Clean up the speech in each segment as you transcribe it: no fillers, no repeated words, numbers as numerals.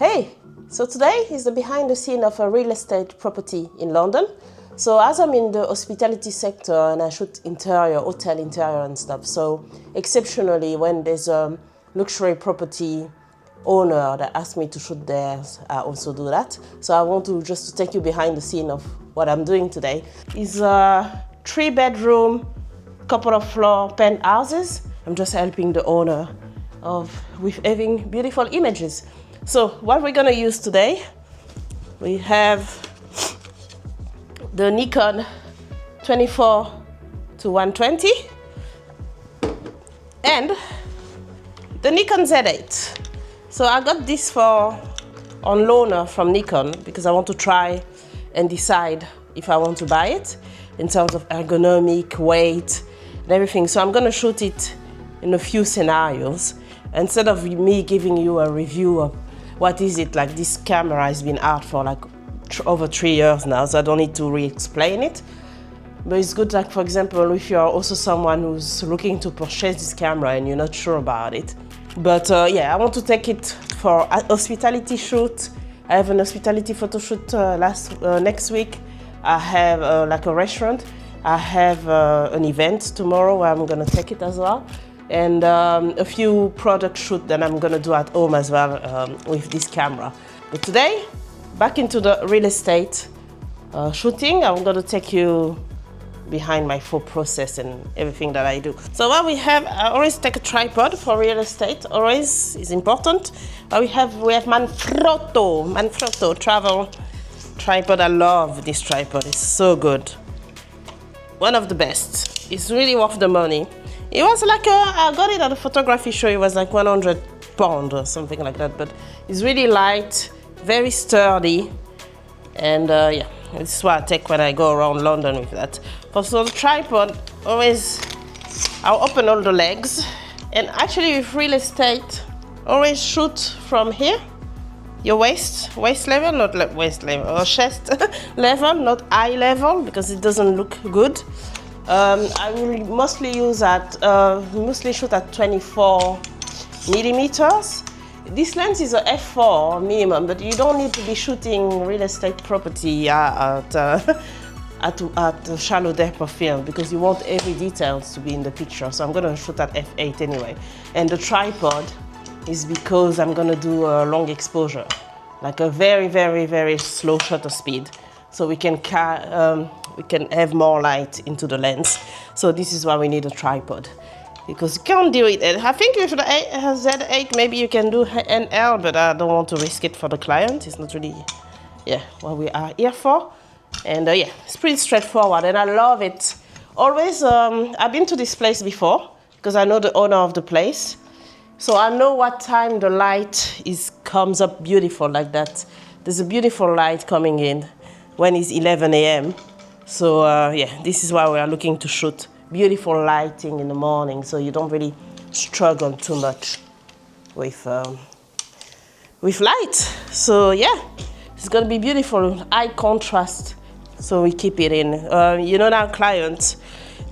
Hey, so today is the behind the scene of a real estate property in London. So as I'm in the hospitality sector and I shoot interior, hotel interior and stuff, so exceptionally when there's a luxury property owner that asks me to shoot theirs, I also do that. So I want to just take you behind the scene of what I'm doing today. It's a 3-bedroom, couple of floor penthouses. I'm just helping the owner with having beautiful images. So what we're gonna use today, we have the Nikon 24-120 and the Nikon Z8. So I got this on loaner from Nikon because I want to try and decide if I want to buy it in terms of ergonomic, weight, and everything. So I'm gonna shoot it in a few scenarios. Instead of me giving you a review of what is it, like this camera has been out for like over 3 years now, so I don't need to re-explain it. But it's good, like for example, if you're also someone who's looking to purchase this camera and you're not sure about it. But yeah, I want to take it for a hospitality shoot. I have an hospitality photo shoot next week. I have like a restaurant. I have an event tomorrow where I'm gonna take it as well. And a few product shoot that I'm gonna do at home as well with this camera. But today, back into the real estate shooting. I'm gonna take you behind my full process and everything that I do. So what we have, I always take a tripod for real estate, always is important. We have Manfrotto travel tripod. I love this tripod, it's so good. One of the best, it's really worth the money. It was like, I got it at a photography show, it was like £100 or something like that, but it's really light, very sturdy, and yeah, this is what I take when I go around London with that. For the tripod, always, I'll open all the legs, and actually with real estate, always shoot from here, your waist level, not like waist level, or chest level, not eye level, because it doesn't look good. I will mostly shoot at 24 millimeters. This lens is a f4 minimum, but you don't need to be shooting real estate property at shallow depth of field because you want every details to be in the picture. So I'm gonna shoot at f8 anyway. And the tripod is because I'm gonna do a long exposure, like a very, very, very slow shutter speed. So we can have more light into the lens. So this is why we need a tripod, because you can't do it. I think with the Z8 maybe you can do NL, but I don't want to risk it for the client. It's not really, yeah, what we are here for. And yeah, it's pretty straightforward and I love it. Always, I've been to this place before because I know the owner of the place. So I know what time the light comes up beautiful like that. There's a beautiful light coming in when it's 11 a.m. So yeah, this is why we are looking to shoot beautiful lighting in the morning, so you don't really struggle too much with light. So yeah, it's gonna be beautiful, high contrast. So we keep it in. You know, now clients,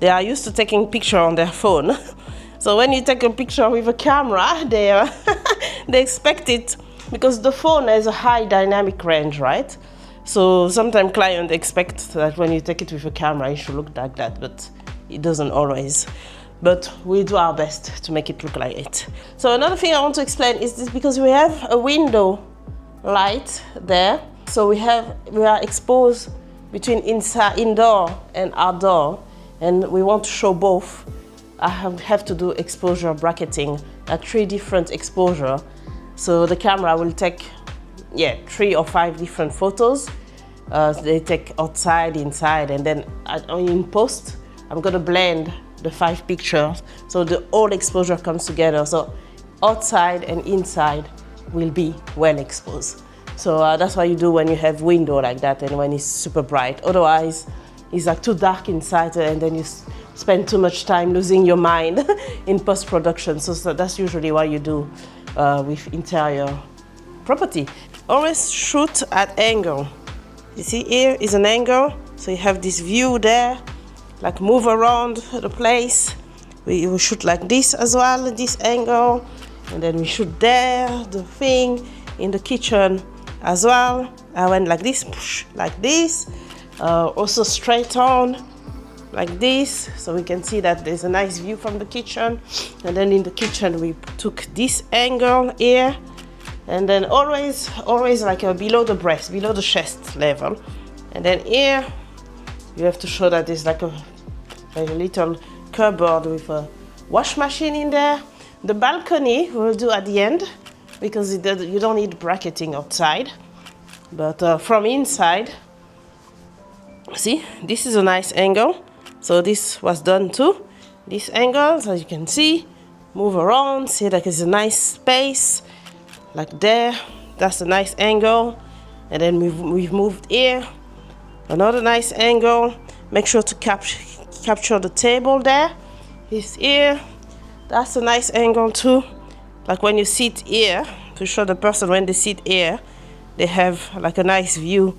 they are used to taking picture on their phone. So when you take a picture with a camera, they expect it because the phone has a high dynamic range, right? So sometimes clients expect that when you take it with a camera, it should look like that, but it doesn't always. But we do our best to make it look like it. So another thing I want to explain is this, because we have a window light there. So we are exposed between indoor and outdoor, and we want to show both. I have to do exposure bracketing at 3 different exposure. So the camera will take 3 or 5 different photos. They take outside, inside, and then in post, I'm gonna blend the 5 pictures so the whole exposure comes together. So outside and inside will be well exposed. So that's what you do when you have window like that and when it's super bright. Otherwise, it's like too dark inside and then you spend too much time losing your mind in post-production. So that's usually what you do with interior property. Always shoot at angle. You see here is an angle, so you have this view there, like move around the place. We shoot like this as well, this angle, and then we shoot there, the thing, in the kitchen as well. I went like this, push, like this, also straight on like this, so we can see that there's a nice view from the kitchen. And then in the kitchen we took this angle here, and then always like below the breast, below the chest level. And then here you have to show that there's like a little cupboard with a wash machine in there. The balcony we'll do at the end, because you don't need bracketing outside, but from inside, see, this is a nice angle. So this was done too, this angle, as you can see. Move around, see that it's a nice space, like there, that's a nice angle. And then we've moved here, another nice angle. Make sure to capture the table there, it's here. That's a nice angle too. Like when you sit here, to show the person when they sit here, they have like a nice view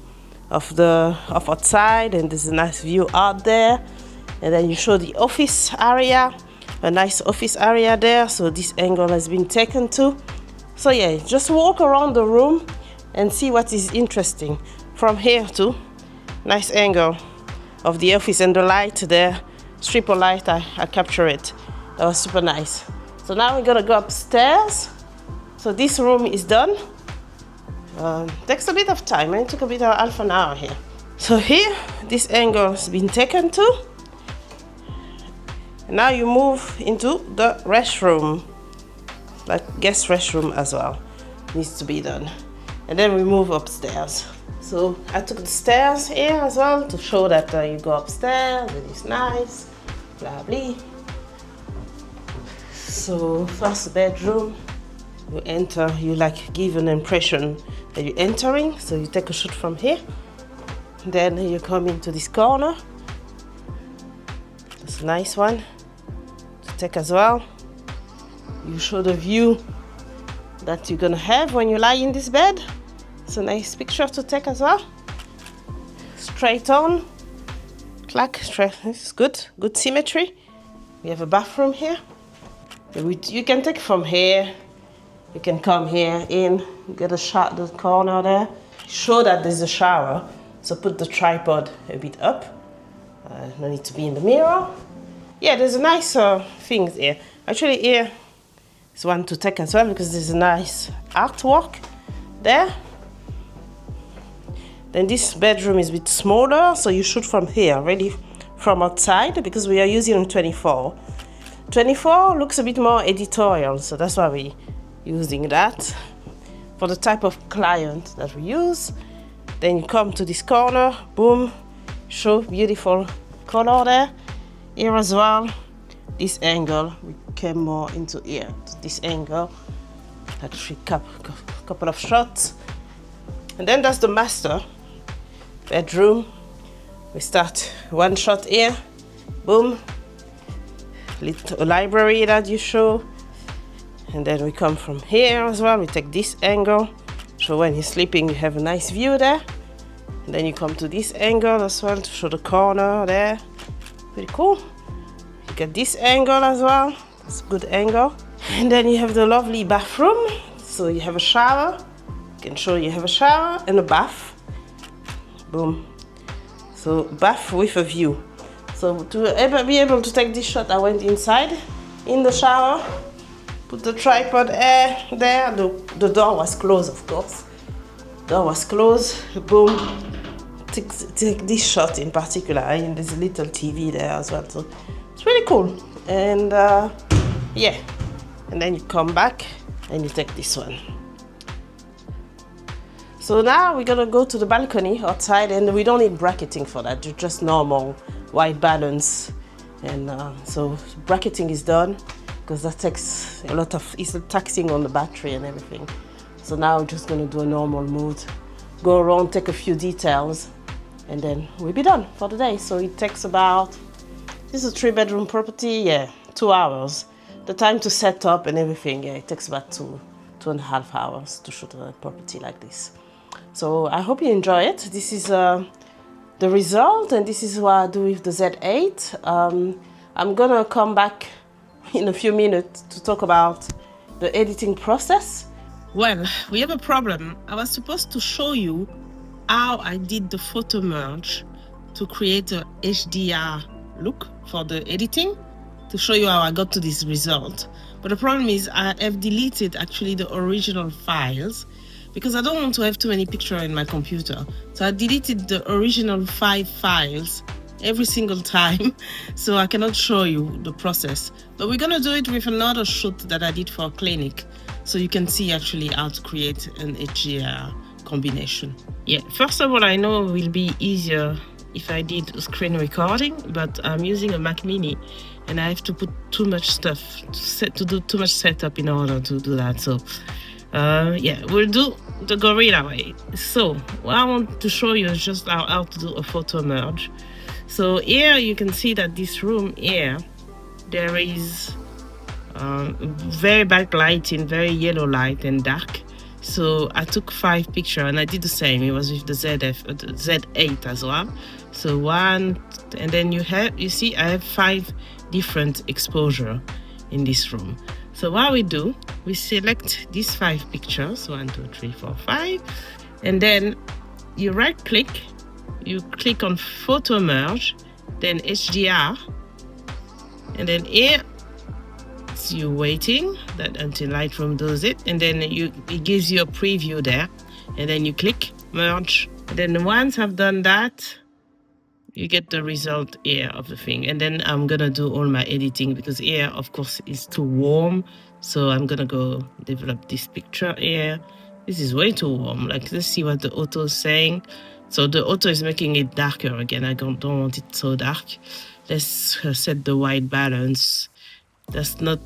of outside, and there's a nice view out there. And then you show the office area, a nice office area there. So this angle has been taken too. So yeah, just walk around the room and see what is interesting. From here too, nice angle of the office, and the light there, strip of light, I capture it. That was super nice. So now we're gonna go upstairs. So this room is done. Takes a bit of time, it took a bit of half an hour here. So here, this angle has been taken too. And now you move into the restroom, like guest restroom as well, needs to be done. And then we move upstairs. So I took the stairs here as well to show that you go upstairs, it is nice, blah blah. So first bedroom, you enter, you like give an impression that you're entering, so you take a shot from here. Then you come into this corner. That's a nice one to take as well. You show the view that you're gonna have when you lie in this bed. It's a nice picture to take as well. Straight on, clack, straight. It's good symmetry. We have a bathroom here. You can take from here, you can come here in, get a shot the corner there. Show that there's a shower, so put the tripod a bit up. No need to be in the mirror. Yeah, there's a nice things here. Actually here is one to take as well, because there's a nice artwork there. Then this bedroom is a bit smaller, so you shoot from here, ready from outside, because we are using 24. 24 looks a bit more editorial, so that's why we're using that for the type of client that we use. Then you come to this corner, boom, show beautiful color there. Here as well, this angle, we came more into here, to this angle, actually couple of shots. And then that's the master bedroom. We start one shot here, boom, little library that you show. And then we come from here as well, we take this angle, so when he's sleeping you have a nice view there. And then you come to this angle as well to show the corner there, pretty cool. You get this angle as well, that's a good angle. And then you have the lovely bathroom, so you have a shower, I can show you have a shower and a bath, boom. So bath with a view. So to be able to take this shot, I went inside in the shower, put the tripod there. The door was closed, of course. Door was closed, boom. Take this shot in particular, and there's a little TV there as well. So it's really cool. And yeah, and then you come back and you take this one. So now we're gonna go to the balcony outside, and we don't need bracketing for that, just normal white balance. And so bracketing is done, because that takes a lot of, it's taxing on the battery and everything. So now we're just gonna do a normal mode, go around, take a few details, and then we'll be done for the day. So it takes about, this is a 3-bedroom property, yeah, 2 hours. The time to set up and everything, yeah, it takes about 2.5 hours to shoot a property like this. So I hope you enjoy it. This is the result, and this is what I do with the Z8. I'm gonna come back in a few minutes to talk about the editing process Well, we have a problem. I was supposed to show you how I did the photo merge to create a HDR look for the editing, to show you how I got to this result. But the problem is I have deleted actually the original files because I don't want to have too many pictures in my computer. So I deleted the original 5 files every single time, so I cannot show you the process. But we're gonna do it with another shoot that I did for a clinic, so you can see actually how to create an HDR combination. Yeah, first of all, I know it will be easier if I did a screen recording, but I'm using a Mac Mini and I have to put too much stuff to do too much setup in order to do that. So yeah, we'll do the gorilla way. So what I want to show you is just how to do a photo merge. So here you can see that this room here, there is very bright lighting, very yellow light and dark. So I took 5 pictures and I did the same. It was with the Z8 as well. So one, and then you see I have 5 different exposure in this room. So what we do, we select these 5 pictures, 1, 2, 3, 4, 5, and then you right click, you click on photo merge, then HDR, and then here you waiting that until Lightroom does it, and then it gives you a preview there, and then you click merge, and then once I've done that, you get the result here of the thing. And then I'm gonna do all my editing because here of course it's too warm, so I'm gonna go develop this picture here. This is way too warm. Like, let's see what the auto is saying. So the auto is making it darker again. I don't want it so dark. Let's set the white balance. That's not,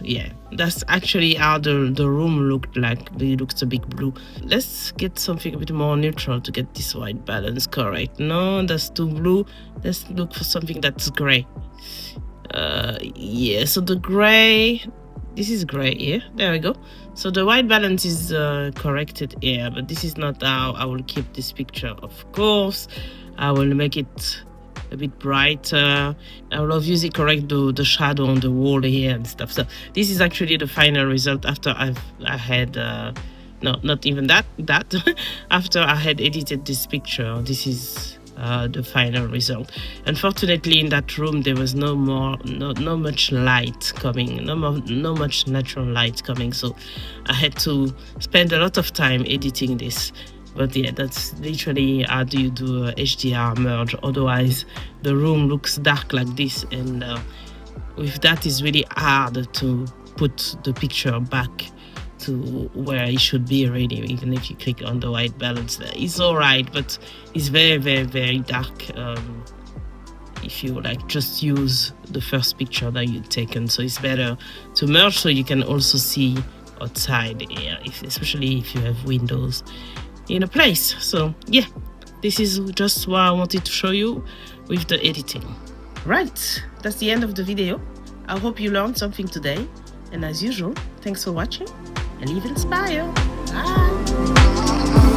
yeah, that's actually how the room looked like. It looks a bit blue. Let's get something a bit more neutral to get this white balance correct. No, that's too blue. Let's look for something that's gray. Yeah, so the gray, this is gray here. There we go. So the white balance is corrected here, but this is not how I will keep this picture. Of course, I will make it a bit brighter. I will obviously correct the shadow on the wall here and stuff. So this is actually the final result after I had no, not even that after I had edited this picture. This is the final result. Unfortunately, in that room there was no much light coming, no much natural light coming, so I had to spend a lot of time editing this. But yeah, that's literally how do you do a HDR merge. Otherwise, the room looks dark like this, and with that, it's really hard to put the picture back to where it should be really. Even if you click on the white balance, it's all right, but it's very, very, very dark if you like just use the first picture that you've taken. So it's better to merge so you can also see outside here, especially if you have windows in a place. So yeah, this is just what I wanted to show you with the editing. Right, that's the end of the video. I hope you learned something today, and as usual, thanks for watching and live inspired. Bye.